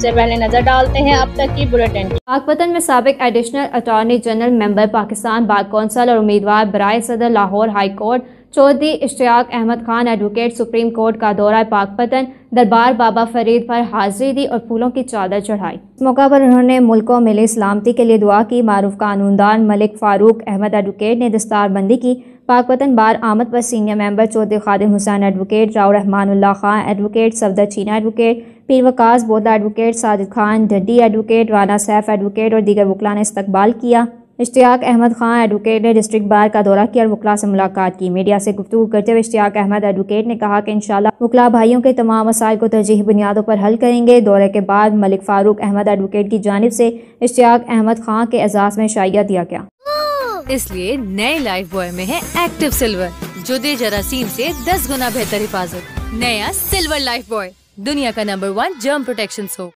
सबसे पहले नजर डालते हैं अब तक की बुलेटिन। पाकपतन में साबिक additional attorney general member Pakistan bar council और उम्मीदवार बराए सदर Lahore high court Chaudhry Ishtiaq Ahmad Khan advocate supreme court का दौरा पाकपतन दरबार बाबा फरीद पर हाजिरी दी और फूलों की चादर चढ़ाई। इस मौका पर उन्होंने मुल्क को मिली सलामती के लिए दुआ की। मारूफ कानूनदान मलिक फारूक अहमद एडवोकेट ने दस्तारबंदी की। पाकपतन बार आमद पर senior member Chaudhry Khadim Hussain advocate, Rao Rehmanullah Khan advocate, Safdar Cheena advocate, Pir Waqas Boda advocate, Sajid Khan Dhaddi advocate, Rana Saif advocate और दीगर वकला ने इस्तकबाल किया। इश्तियाक अहमद खान एडवोकेट ने डिस्ट्रिक्ट बार का दौरा किया और वकला से मुलाकात की। मीडिया से गुफ्तगू करते हुए इश्तियाक अहमद एडवोकेट ने कहा कि इंशाअल्लाह वकला भाइयों के तमाम मसाइल को तरजीही बुनियादों पर हल करेंगे। दौरे के बाद मलिक फारूक अहमद एडवोकेट की जानिब से इश्तियाक अहमद खान के एजाज में शाइया दिया गया। इसलिए नए लाइफ बॉय में है एक्टिव सिल्वर, जो दे जरासीम से 10 गुना बेहतर हिफाजत। नया सिल्वर लाइफ बॉय, दुनिया का नंबर 1 जर्म प्रोटेक्शन सोप।